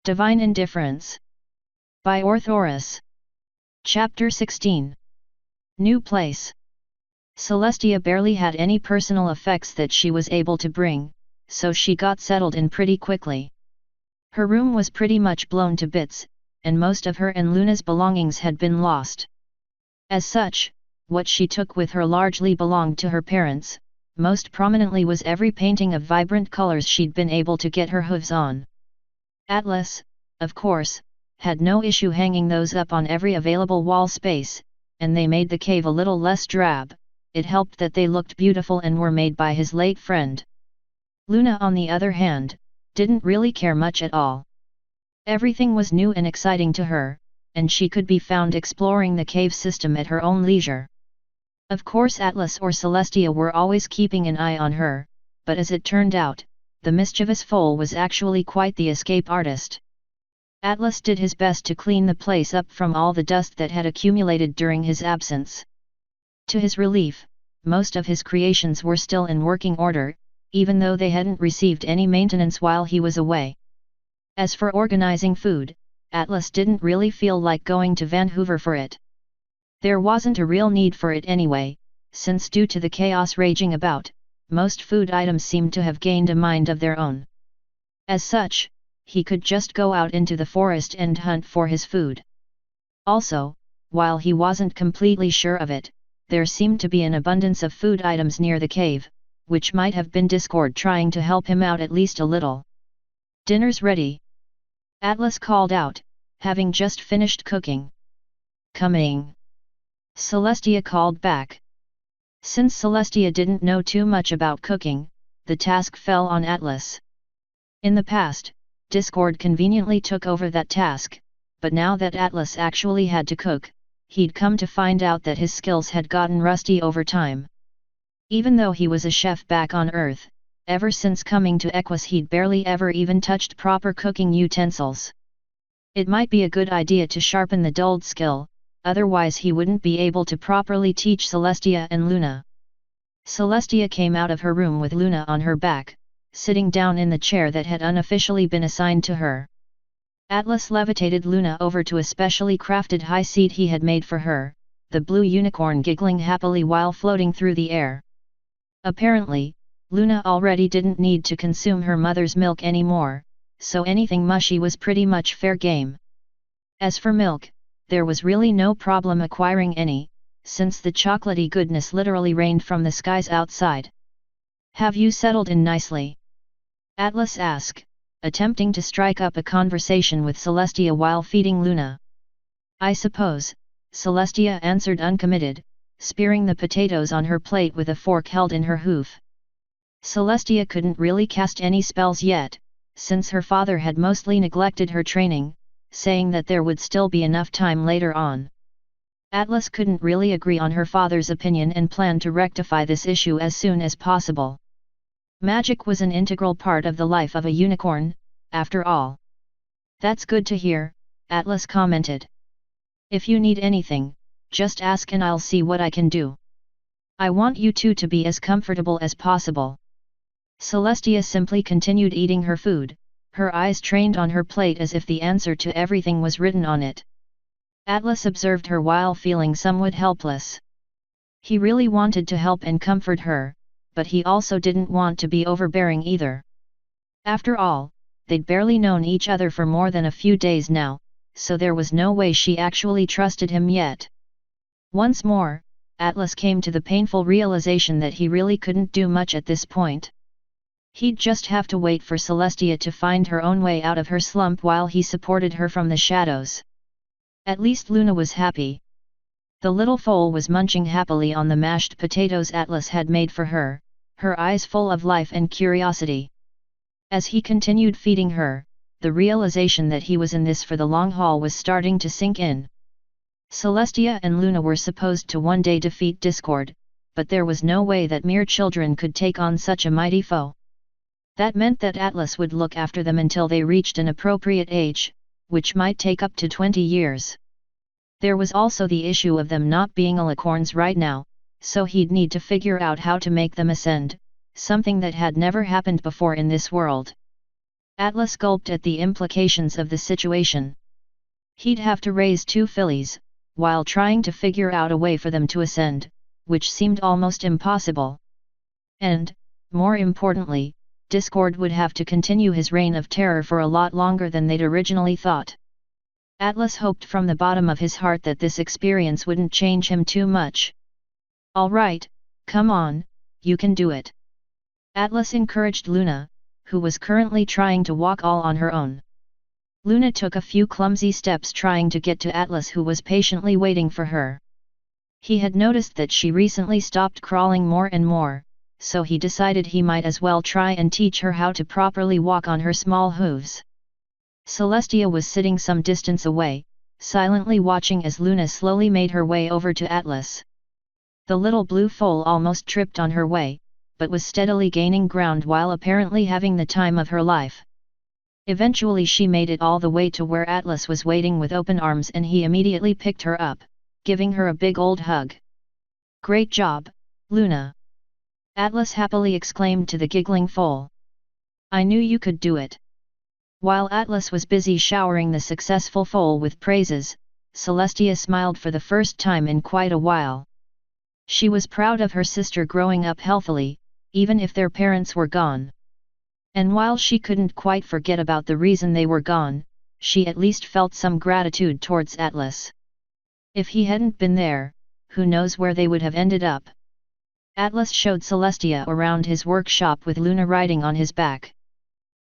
Divine Indifference. By Orthoris. Chapter 16. New Place. Celestia barely had any personal effects that she was able to bring, so she got settled in pretty quickly. Her room was pretty much blown to bits, and most of her and Luna's belongings had been lost. As such, what she took with her largely belonged to her parents. Most prominently was every painting of vibrant colors she'd been able to get her hooves on. Atlas, of course, had no issue hanging those up on every available wall space, and they made the cave a little less drab. It helped that they looked beautiful and were made by his late friend. Luna, on the other hand, didn't really care much at all. Everything was new and exciting to her, and she could be found exploring the cave system at her own leisure. Of course Atlas or Celestia were always keeping an eye on her, but as it turned out, the mischievous foal was actually quite the escape artist. Atlas did his best to clean the place up from all the dust that had accumulated during his absence. To his relief, most of his creations were still in working order, even though they hadn't received any maintenance while he was away. As for organizing food, Atlas didn't really feel like going to Vancouver for it. There wasn't a real need for it anyway, since due to the chaos raging about, most food items seemed to have gained a mind of their own. As such, he could just go out into the forest and hunt for his food. Also, while he wasn't completely sure of it, there seemed to be an abundance of food items near the cave, which might have been Discord trying to help him out at least a little. "Dinner's ready," Atlas called out, having just finished cooking. "Coming," Celestia called back. Since Celestia didn't know too much about cooking, the task fell on Atlas. In the past, Discord conveniently took over that task, but now that Atlas actually had to cook, he'd come to find out that his skills had gotten rusty over time. Even though he was a chef back on Earth, ever since coming to Equus he'd barely ever even touched proper cooking utensils. It might be a good idea to sharpen the dulled skill, otherwise he wouldn't be able to properly teach Celestia and Luna. Celestia came out of her room with Luna on her back, sitting down in the chair that had unofficially been assigned to her. Atlas levitated Luna over to a specially crafted high seat he had made for her, the blue unicorn giggling happily while floating through the air. Apparently, Luna already didn't need to consume her mother's milk anymore, so anything mushy was pretty much fair game. As for milk, there was really no problem acquiring any, since the chocolatey goodness literally rained from the skies outside. "Have you settled in nicely?" Atlas asked, attempting to strike up a conversation with Celestia while feeding Luna. "I suppose," Celestia answered uncommitted, spearing the potatoes on her plate with a fork held in her hoof. Celestia couldn't really cast any spells yet, since her father had mostly neglected her training, saying that there would still be enough time later on. Atlas couldn't really agree on her father's opinion and planned to rectify this issue as soon as possible. Magic was an integral part of the life of a unicorn, after all. "That's good to hear," Atlas commented. "If you need anything, just ask and I'll see what I can do. I want you two to be as comfortable as possible." Celestia simply continued eating her food, her eyes trained on her plate as if the answer to everything was written on it. Atlas observed her while feeling somewhat helpless. He really wanted to help and comfort her, but he also didn't want to be overbearing either. After all, they'd barely known each other for more than a few days now, so there was no way she actually trusted him yet. Once more, Atlas came to the painful realization that he really couldn't do much at this point. He'd just have to wait for Celestia to find her own way out of her slump while he supported her from the shadows. At least Luna was happy. The little foal was munching happily on the mashed potatoes Atlas had made for her, her eyes full of life and curiosity. As he continued feeding her, the realization that he was in this for the long haul was starting to sink in. Celestia and Luna were supposed to one day defeat Discord, but there was no way that mere children could take on such a mighty foe. That meant that Atlas would look after them until they reached an appropriate age, which might take up to 20 years. There was also the issue of them not being alicorns right now, so he'd need to figure out how to make them ascend, something that had never happened before in this world. Atlas gulped at the implications of the situation. He'd have to raise 2 fillies, while trying to figure out a way for them to ascend, which seemed almost impossible. And, more importantly, Discord would have to continue his reign of terror for a lot longer than they'd originally thought. Atlas hoped from the bottom of his heart that this experience wouldn't change him too much. "All right, come on, you can do it." Atlas encouraged Luna, who was currently trying to walk all on her own. Luna took a few clumsy steps trying to get to Atlas, who was patiently waiting for her. He had noticed that she recently stopped crawling more and more, so he decided he might as well try and teach her how to properly walk on her small hooves. Celestia was sitting some distance away, silently watching as Luna slowly made her way over to Atlas. The little blue foal almost tripped on her way, but was steadily gaining ground while apparently having the time of her life. Eventually she made it all the way to where Atlas was waiting with open arms, and he immediately picked her up, giving her a big old hug. "Great job, Luna!" Atlas happily exclaimed to the giggling foal. "I knew you could do it." While Atlas was busy showering the successful foal with praises, Celestia smiled for the first time in quite a while. She was proud of her sister growing up healthily, even if their parents were gone. And while she couldn't quite forget about the reason they were gone, she at least felt some gratitude towards Atlas. If he hadn't been there, who knows where they would have ended up. Atlas showed Celestia around his workshop with Luna riding on his back.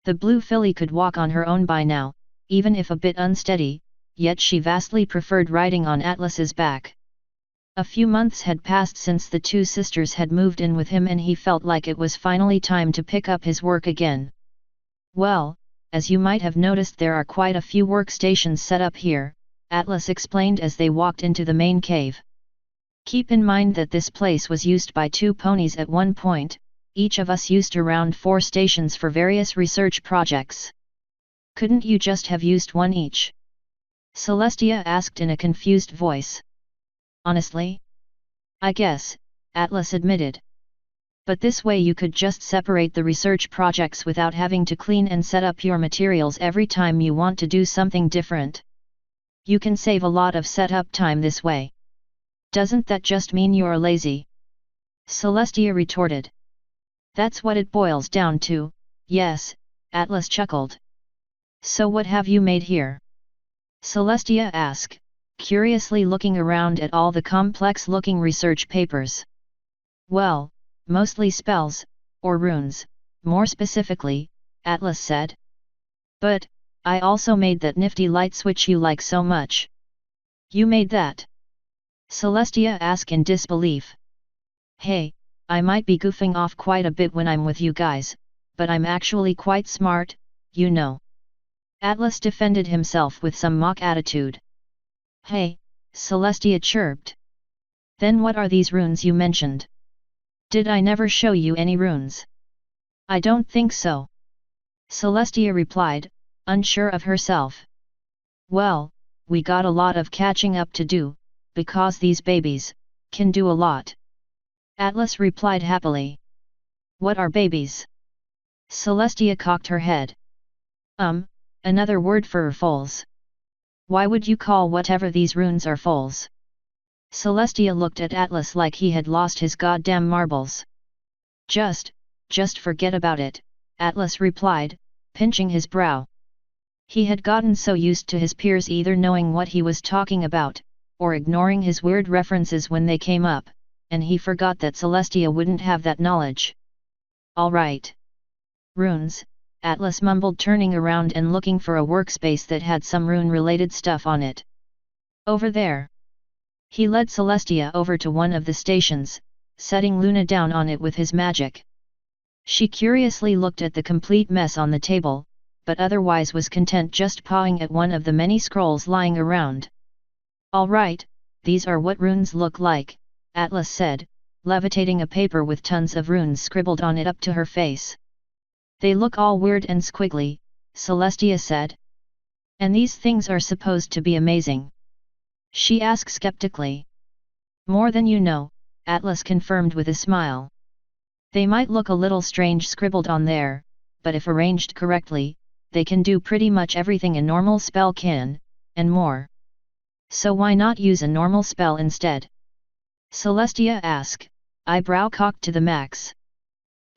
The blue filly could walk on her own by now, even if a bit unsteady, yet she vastly preferred riding on Atlas's back. A few months had passed since the 2 sisters had moved in with him, and he felt like it was finally time to pick up his work again. "Well, as you might have noticed, there are quite a few workstations set up here," Atlas explained as they walked into the main cave. "Keep in mind that this place was used by 2 ponies at one point. Each of us used around 4 stations for various research projects. Couldn't you just have used 1 each?" Celestia asked in a confused voice. "Honestly? I guess," Atlas admitted. "But this way you could just separate the research projects without having to clean and set up your materials every time you want to do something different. You can save a lot of setup time this way." "Doesn't that just mean you're lazy?" Celestia retorted. "That's what it boils down to, yes," Atlas chuckled. "So what have you made here?" Celestia asked, curiously looking around at all the complex-looking research papers. "Well, mostly spells, or runes, more specifically," Atlas said. "But, I also made that nifty light switch you like so much." "You made that?" Celestia asked in disbelief. "Hey, I might be goofing off quite a bit when I'm with you guys, but I'm actually quite smart, you know." Atlas defended himself with some mock attitude. "Hey," Celestia chirped. "Then what are these runes you mentioned? Did I never show you any runes?" "I don't think so," Celestia replied, unsure of herself. "Well, we got a lot of catching up to do, because these babies can do a lot," Atlas replied happily. "What are babies?" Celestia cocked her head. Another word for foals. Why would you call whatever these runes are foals?" Celestia looked at Atlas like he had lost his goddamn marbles. Just forget about it," Atlas replied, pinching his brow. He had gotten so used to his peers either knowing what he was talking about, or ignoring his weird references when they came up, and he forgot that Celestia wouldn't have that knowledge. "All right. Runes," Atlas mumbled, turning around and looking for a workspace that had some rune-related stuff on it. "Over there." He led Celestia over to one of the stations, setting Luna down on it with his magic. She curiously looked at the complete mess on the table, but otherwise was content just pawing at one of the many scrolls lying around. "All right, these are what runes look like," Atlas said, levitating a paper with tons of runes scribbled on it up to her face. "They look all weird and squiggly," Celestia said. "And these things are supposed to be amazing?" she asked skeptically. "More than you know," Atlas confirmed with a smile. "They might look a little strange scribbled on there, but if arranged correctly, they can do pretty much everything a normal spell can, and more. So why not use a normal spell instead? Celestia asked, eyebrow cocked to the max.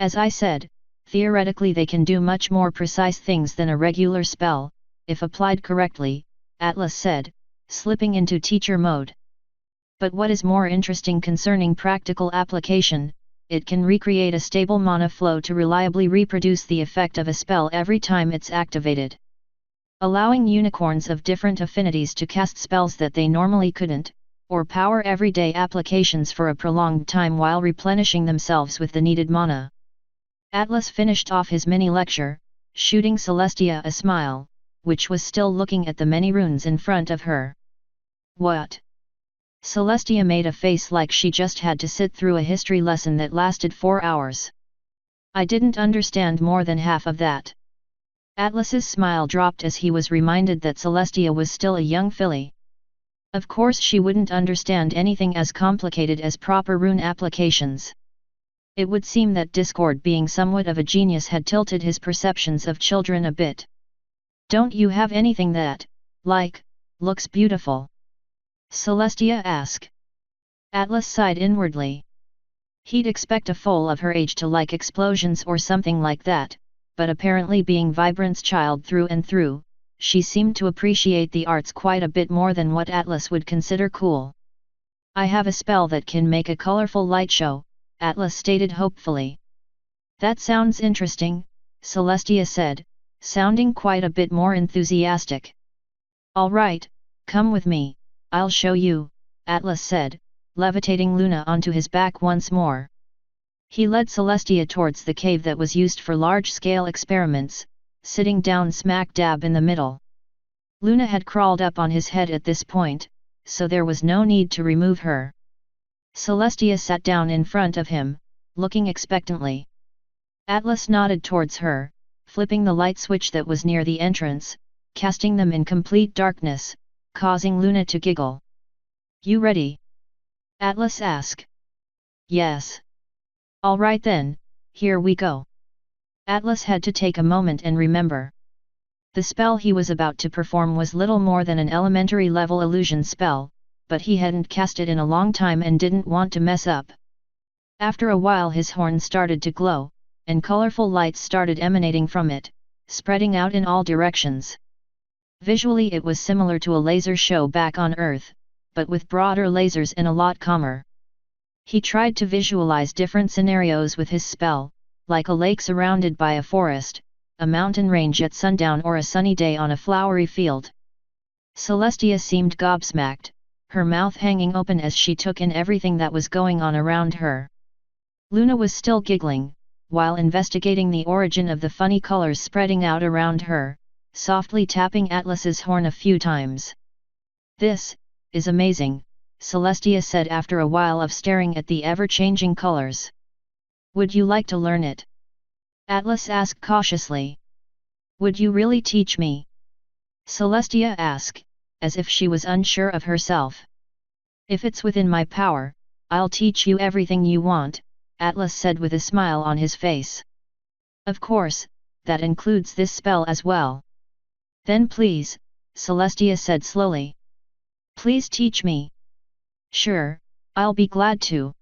As I said, theoretically they can do much more precise things than a regular spell, if applied correctly, Atlas said, slipping into teacher mode. But what is more interesting concerning practical application, it can recreate a stable mana flow to reliably reproduce the effect of a spell every time it's activated. Allowing unicorns of different affinities to cast spells that they normally couldn't, or power everyday applications for a prolonged time while replenishing themselves with the needed mana. Atlas finished off his mini-lecture, shooting Celestia a smile, which was still looking at the many runes in front of her. What? Celestia made a face like she just had to sit through a history lesson that lasted 4 hours. I didn't understand more than half of that. Atlas's smile dropped as he was reminded that Celestia was still a young filly. Of course she wouldn't understand anything as complicated as proper rune applications. It would seem that Discord, being somewhat of a genius, had tilted his perceptions of children a bit. Don't you have anything that, looks beautiful? Celestia asked. Atlas sighed inwardly. He'd expect a foal of her age to like explosions or something like that, but apparently being Vibrant's child through and through, she seemed to appreciate the arts quite a bit more than what Atlas would consider cool. I have a spell that can make a colorful light show, Atlas stated hopefully. That sounds interesting, Celestia said, sounding quite a bit more enthusiastic. All right, come with me, I'll show you, Atlas said, levitating Luna onto his back once more. He led Celestia towards the cave that was used for large-scale experiments, sitting down smack dab in the middle. Luna had crawled up on his head at this point, so there was no need to remove her. Celestia sat down in front of him, looking expectantly. Atlas nodded towards her, flipping the light switch that was near the entrance, casting them in complete darkness, causing Luna to giggle. You ready? Atlas asked. Yes. All right then, here we go. Atlas had to take a moment and remember. The spell he was about to perform was little more than an elementary level illusion spell, but he hadn't cast it in a long time and didn't want to mess up. After a while his horn started to glow, and colorful lights started emanating from it, spreading out in all directions. Visually it was similar to a laser show back on Earth, but with broader lasers and a lot calmer. He tried to visualize different scenarios with his spell, like a lake surrounded by a forest, a mountain range at sundown, or a sunny day on a flowery field. Celestia seemed gobsmacked, her mouth hanging open as she took in everything that was going on around her. Luna was still giggling, while investigating the origin of the funny colors spreading out around her, softly tapping Atlas's horn a few times. This is amazing, Celestia said after a while of staring at the ever-changing colors. Would you like to learn it? Atlas asked cautiously. Would you really teach me? Celestia asked, as if she was unsure of herself. If it's within my power, I'll teach you everything you want, Atlas said with a smile on his face. Of course, that includes this spell as well. Then please, Celestia said slowly. Please teach me. Sure, I'll be glad to.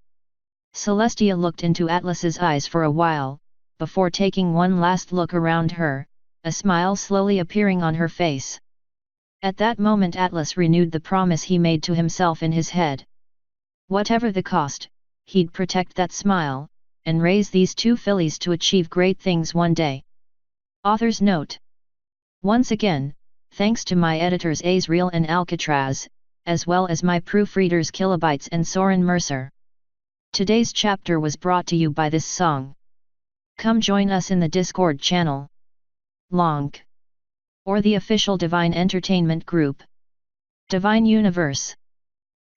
Celestia looked into Atlas's eyes for a while, before taking one last look around her, a smile slowly appearing on her face. At that moment Atlas renewed the promise he made to himself in his head. Whatever the cost, he'd protect that smile, and raise these two fillies to achieve great things one day. Author's note. Once again, thanks to my editors Azriel and Alcatraz, as well as my proofreaders Kilobytes and Soren Mercer. Today's chapter was brought to you by this song. Come join us in the Discord channel. Lonk. Or the official Divine Entertainment Group. Divine Universe.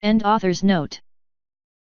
End author's note.